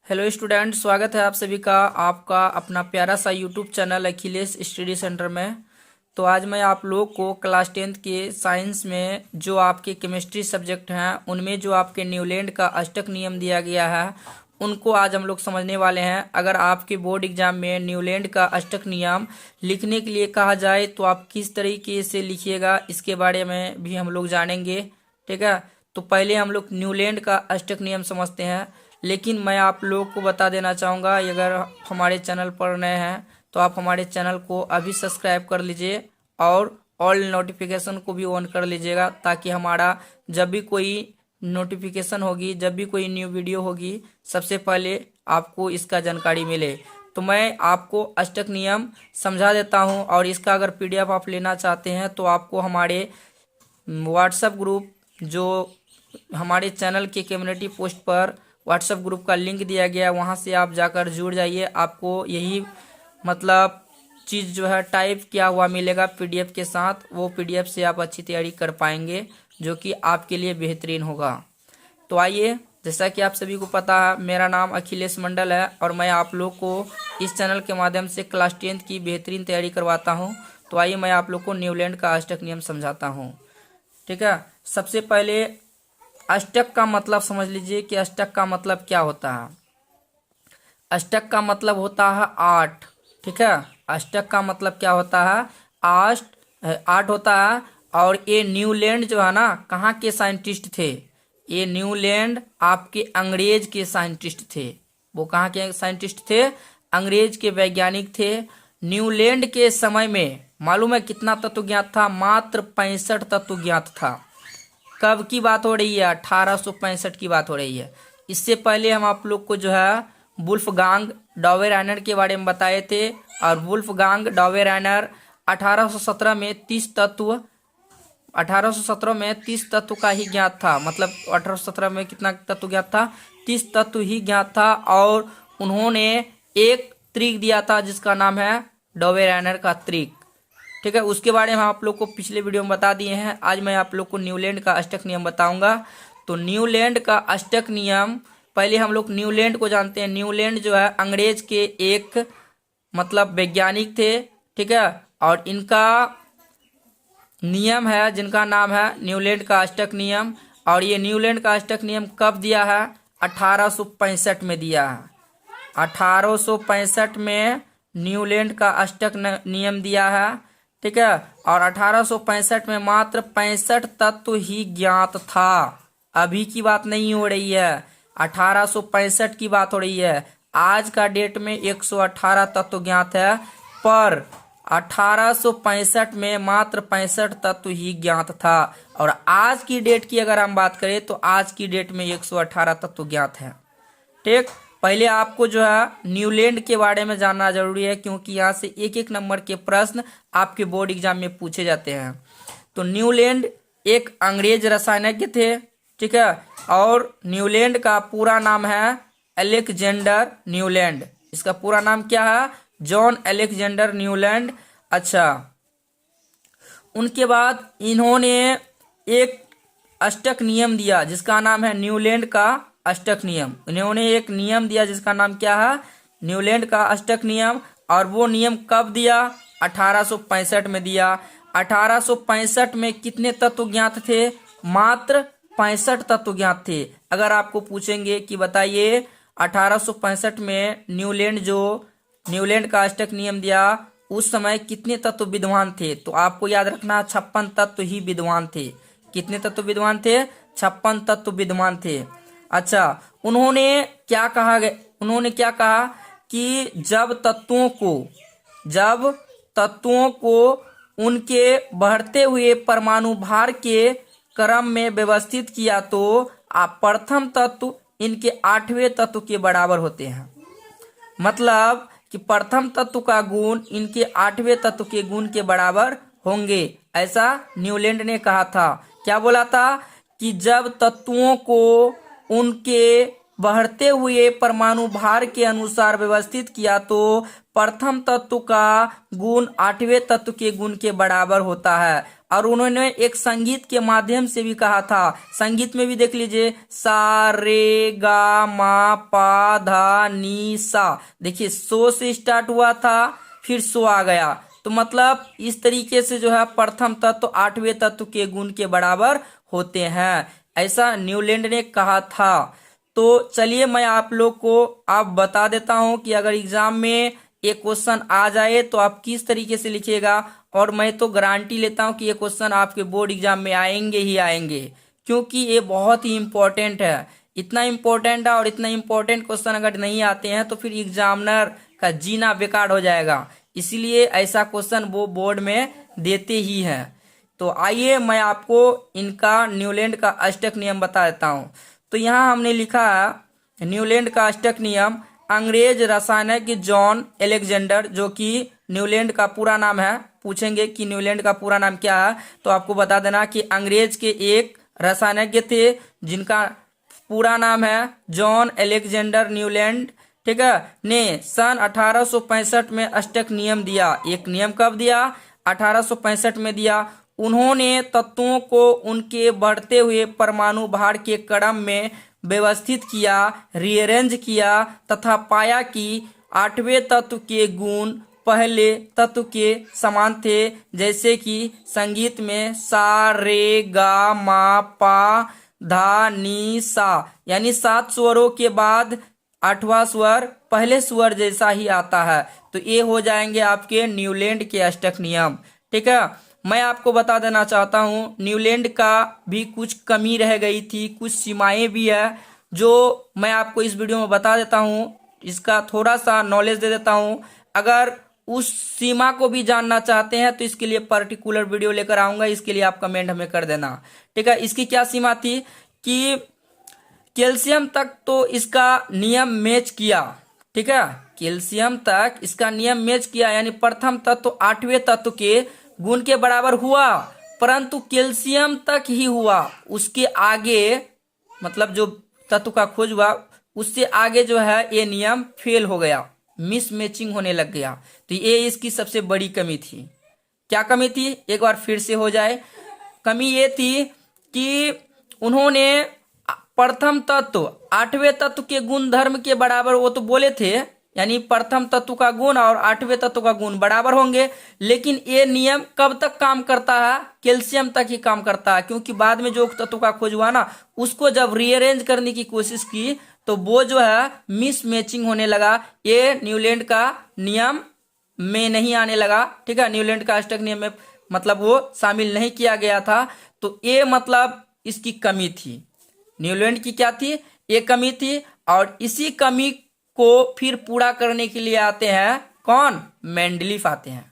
Hello student, स्वागत है आप सभी का आपका अपना प्यारा सा YouTube channel Akhilesh study centre में। तो आज मैं आप लोग को क्लास 10th के साइंस में जो आपके केमिस्ट्री सब्जेक्ट हैं उनमें जो आपके न्यूलैंड का अष्टक नियम दिया गया है उनको आज हम लोग समझने वाले हैं। अगर आपके बोर्ड एग्जाम में न्यूलैंड का अष्टक नियम लिखने के लिए कहा जाए तो आप किस तरीके से लिखिएगा इसके बारे में भी हम लोग जानेंगे। ठीक है, तो पहले हम लोग न्यूलैंड का अष्टक नियम समझते हैं। लेकिन मैं आप लोगों को बता देना चाहूँगा, अगर हमारे चैनल पर नए हैं तो आप हमारे चैनल को अभी सब्सक्राइब कर लीजिए और ऑल नोटिफिकेशन को भी ऑन कर लीजिएगा, ताकि हमारा जब भी कोई नोटिफिकेशन होगी, जब भी कोई न्यू वीडियो होगी, सबसे पहले आपको इसका जानकारी मिले। तो मैं आपको अष्टक नियम समझा देता हूं, और इसका अगर पीडीएफ आप लेना चाहते हैं तो आपको हमारे व्हाट्सएप ग्रुप, जो हमारे चैनल के कम्युनिटी पोस्ट पर व्हाट्सएप ग्रुप का लिंक दिया गया है, वहाँ से आप जाकर जुड़ जाइए। आपको यही मतलब चीज़ जो है टाइप किया हुआ मिलेगा पीडीएफ के साथ। वो पीडीएफ से आप अच्छी तैयारी कर पाएंगे, जो कि आपके लिए बेहतरीन होगा। तो आइए, जैसा कि आप सभी को पता है, मेरा नाम अखिलेश मंडल है और मैं आप लोग को इस चैनल के माध्यम से क्लास 10th की बेहतरीन तैयारी करवाता हूँ। तो आइए मैं आप लोग को न्यूलैंड का अष्टक नियम समझाता हूँ। ठीक है, सबसे पहले अष्टक का मतलब समझ लीजिए कि अष्टक का मतलब क्या होता है। अष्टक का मतलब होता है आठ। ठीक है, अष्टक का मतलब क्या होता है, आठ होता है। और ये न्यूलैंड जो है ना, कहाँ के साइंटिस्ट थे? ये न्यूलैंड आपके अंग्रेज के साइंटिस्ट थे। वो कहाँ के साइंटिस्ट थे? अंग्रेज के वैज्ञानिक थे। न्यूलैंड के समय में मालूम है कितना तत्व ज्ञात था? मात्र 65 तत्व ज्ञात था। कब की बात हो रही है? 1865 की बात हो रही है। इससे पहले हम आप लोग को जो है वुल्फगांग डॉवेराइनर के बारे में बताए थे, और वुल्फगांग डॉवेराइनर 1817 में 30 तत्व का ही ज्ञात था। मतलब 1817 में कितना तत्व ज्ञात था? 30 तत्व ही ज्ञात था। और उन्होंने एक त्रिक दिया था जिसका नाम है डॉवेराइनर का त्रिक। ठीक है, उसके बारे में आप लोग को पिछले वीडियो में बता दिए हैं। आज मैं आप लोग को न्यूलैंड का अष्टक नियम बताऊंगा। तो न्यूलैंड का अष्टक नियम, पहले हम लोग न्यूलैंड को जानते हैं। न्यूलैंड जो है अंग्रेज के एक मतलब वैज्ञानिक थे। ठीक है, और इनका नियम है जिनका नाम है न्यूलैंड का अष्टक नियम। और ये न्यूलैंड का अष्टक नियम कब दिया है? 1865 में दिया है। 1865 में न्यूलैंड का अष्टक नियम दिया है। ठीक है, और 1865 में मात्र 65 तत्व ही ज्ञात था। अभी की बात नहीं हो रही है, 1865 की बात हो रही है। आज का डेट में 118 तत्व ज्ञात है, पर 1865 में मात्र 65 तत्व ही ज्ञात था। और आज की डेट की अगर हम बात करें तो आज की डेट में 118 तत्व ज्ञात है। ठीक, पहले आपको जो है न्यूलैंड के बारे में जानना जरूरी है, क्योंकि यहाँ से एक एक नंबर के प्रश्न आपके बोर्ड एग्जाम में पूछे जाते हैं। तो न्यूलैंड एक अंग्रेज रसायनज्ञ थे। ठीक है, और न्यूलैंड का पूरा नाम है अलेक्जेंडर न्यूलैंड। इसका पूरा नाम क्या है? John Alexander Newland. अच्छा, उनके बाद इन्होंने एक अष्टक नियम दिया जिसका नाम है न्यूलैंड का अष्टक नियम। इन्होंने एक नियम दिया जिसका नाम क्या है? न्यूलैंड का अष्टक नियम। और वो नियम कब दिया? 1865 में दिया। 1865 में कितने तत्व ज्ञात थे? मात्र 65 तत्व ज्ञात थे। अगर आपको पूछेंगे कि बताइए 1865 में न्यूलैंड का अष्टक नियम दिया, उस समय कितने तत्व विद्वान थे? तो आपको याद रखना 56 तत्व ही विद्वान थे। कितने तत्व विद्वान थे? 56 तत्व विद्वान थे। अच्छा, उन्होंने क्या कहा कि जब तत्वों को उनके बढ़ते हुए परमाणु भार के क्रम में व्यवस्थित किया तो प्रथम तत्व इनके 8वें तत्व के बराबर होते हैं। मतलब कि प्रथम तत्व का गुण इनके 8वें तत्व के गुण के बराबर होंगे, ऐसा न्यूलैंड ने कहा था। क्या बोला था? कि जब तत्वों को उनके बढ़ते हुए परमाणु भार के अनुसार व्यवस्थित किया तो प्रथम तत्व का गुण आठवें तत्व के गुण के बराबर होता है। और उन्होंने एक संगीत के माध्यम से भी कहा था, संगीत में भी देख लीजिए, सा रे गा मा पा धा नी सा। देखिए सो से स्टार्ट हुआ था, फिर सो आ गया, तो मतलब इस तरीके से जो है प्रथम तत्व आठवें तत्व के गुण के बराबर होते हैं, ऐसा न्यूलैंड ने कहा था। तो चलिए मैं आप लोग को अब बता देता हूं कि अगर एग्जाम में ये क्वेश्चन आ जाए तो आप किस तरीके से लिखिएगा। और मैं तो गारंटी लेता हूं कि ये क्वेश्चन आपके बोर्ड एग्जाम में आएंगे ही आएंगे, क्योंकि ये बहुत ही इंपॉर्टेंट है। इतना इंपॉर्टेंट है, और इतना इंपॉर्टेंट क्वेश्चन अगर नहीं आते हैं तो फिर एग्जामिनर का जीना बेकार हो जाएगा। इसीलिए ऐसा क्वेश्चन वो बोर्ड में देते ही हैं। तो आइए मैं आपको इनका न्यूलैंड का अष्टक नियम बता देता हूँ। तो यहाँ हमने लिखा है न्यूलैंड का अष्टक नियम। अंग्रेज रसायनज्ञ जॉन एलेक्जेंडर, जो कि न्यूलैंड का पूरा नाम है, पूछेंगे कि न्यूलैंड का पूरा नाम क्या है, तो आपको बता देना कि अंग्रेज के एक रसायनज्ञ थे जिनका पूरा नाम है जॉन एलेक्जेंडर न्यूलैंड, ठीक है, ने सन 1865 में अष्टक नियम दिया। एक नियम कब दिया? 1865 में दिया। उन्होंने तत्वों को उनके बढ़ते हुए परमाणु भार के क्रम में व्यवस्थित किया, रीअरेंज किया, तथा पाया कि आठवें तत्व के गुण पहले तत्व के समान थे, जैसे कि संगीत में सा रे गा मा पा धा नी सा, यानी 7 स्वरों के बाद 8वां स्वर पहले स्वर जैसा ही आता है। तो ये हो जाएंगे आपके न्यूलैंड के अष्टक नियम, ठीक है। मैं आपको बता देना चाहता हूँ न्यूलैंड का भी कुछ कमी रह गई थी, कुछ सीमाएं भी है, जो मैं आपको इस वीडियो में बता देता हूँ। इसका थोड़ा सा नॉलेज दे देता हूँ। अगर उस सीमा को भी जानना चाहते हैं तो इसके लिए पर्टिकुलर वीडियो लेकर आऊंगा, इसके लिए आप कमेंट हमें कर देना, ठीक है। इसकी क्या सीमा थी कि कैल्शियम तक तो इसका नियम मैच किया, ठीक है, कैल्शियम तक इसका नियम मैच किया, यानी प्रथम तत्व आठवें तत्व के गुण के बराबर हुआ, परंतु कैल्शियम तक ही हुआ। उसके आगे मतलब जो तत्व का खोज हुआ उससे आगे जो है ये नियम फेल हो गया, मिस मैचिंग होने लग गया। तो ये इसकी सबसे बड़ी कमी थी। क्या कमी थी? एक बार फिर से हो जाए। कमी ये थी कि उन्होंने प्रथम तत्व आठवें तत्व के गुण धर्म के बराबर, वो तो बोले थे, यानी प्रथम तत्व का गुण और आठवें तत्व का गुण बराबर होंगे, लेकिन ये नियम कब तक काम करता है? कैल्शियम तक ही काम करता है, क्योंकि बाद में जो तत्व का खोज हुआ ना, उसको जब रीअरेंज करने की कोशिश की तो वो जो है मिस मैचिंग होने लगा। ये न्यूलैंड का नियम में नहीं आने लगा, ठीक है, न्यूलैंड का अष्टक नियम में मतलब वो शामिल नहीं किया गया था। तो ये मतलब इसकी कमी थी, न्यूलैंड की क्या थी? ये कमी थी। और इसी कमी को फिर पूरा करने के लिए आते हैं कौन? मेंडलीफ आते हैं,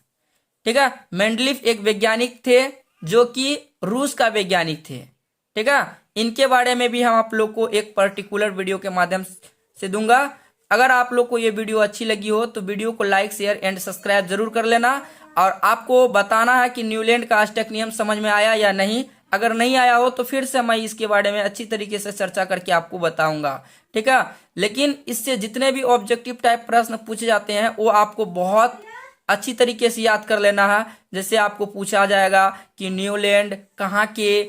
ठीक है। मेंडलीफ एक वैज्ञानिक थे जो कि रूस का वैज्ञानिक थे, ठीक है। इनके बारे में भी हम आप लोग को एक पर्टिकुलर वीडियो के माध्यम से दूंगा। अगर आप लोग को ये वीडियो अच्छी लगी हो तो वीडियो को लाइक शेयर एंड सब्सक्राइब जरूर कर लेना, और आपको बताना है कि न्यूलैंड का अष्टक नियम समझ में आया या नहीं। अगर नहीं आया हो तो फिर से मैं इसके बारे में अच्छी तरीके से चर्चा करके आपको बताऊंगा, ठीक है। लेकिन इससे जितने भी ऑब्जेक्टिव टाइप प्रश्न पूछे जाते हैं वो आपको बहुत अच्छी तरीके से याद कर लेना है। जैसे आपको पूछा जाएगा कि न्यूलैंड कहाँ के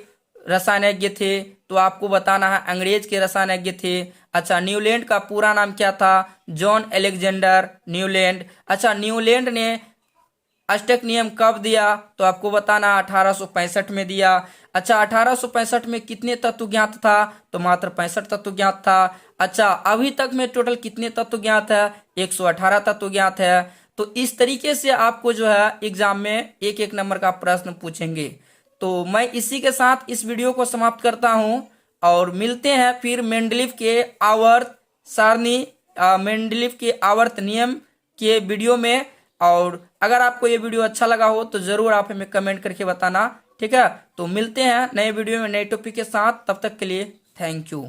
रसायनज्ञ थे, तो आपको बताना है अंग्रेज के रसायनज्ञ थे। अच्छा, न्यूलैंड का पूरा नाम क्या था? John Alexander Newland. अच्छा, न्यूलैंड ने अष्टक नियम कब दिया? तो आपको बताना 1865 में दिया। अच्छा, 1865 में कितने तत्व ज्ञात था? तो मात्र 65 तत्व ज्ञात था। अच्छा, अभी तक में टोटल कितने तत्व ज्ञात है? 118 तत्व ज्ञात है। तो इस तरीके से आपको जो है एग्जाम में एक एक नंबर का प्रश्न पूछेंगे। तो मैं इसी के साथ इस वीडियो को समाप्त करता हूं, और मिलते हैं फिर मेंडलीफ के आवर्त सारणी, मेंडलीफ के आवर्त नियम के वीडियो में। और अगर आपको ये वीडियो अच्छा लगा हो तो जरूर आप हमें कमेंट करके बताना, ठीक है। तो मिलते हैं नए वीडियो में नए टॉपिक के साथ, तब तक के लिए थैंक यू।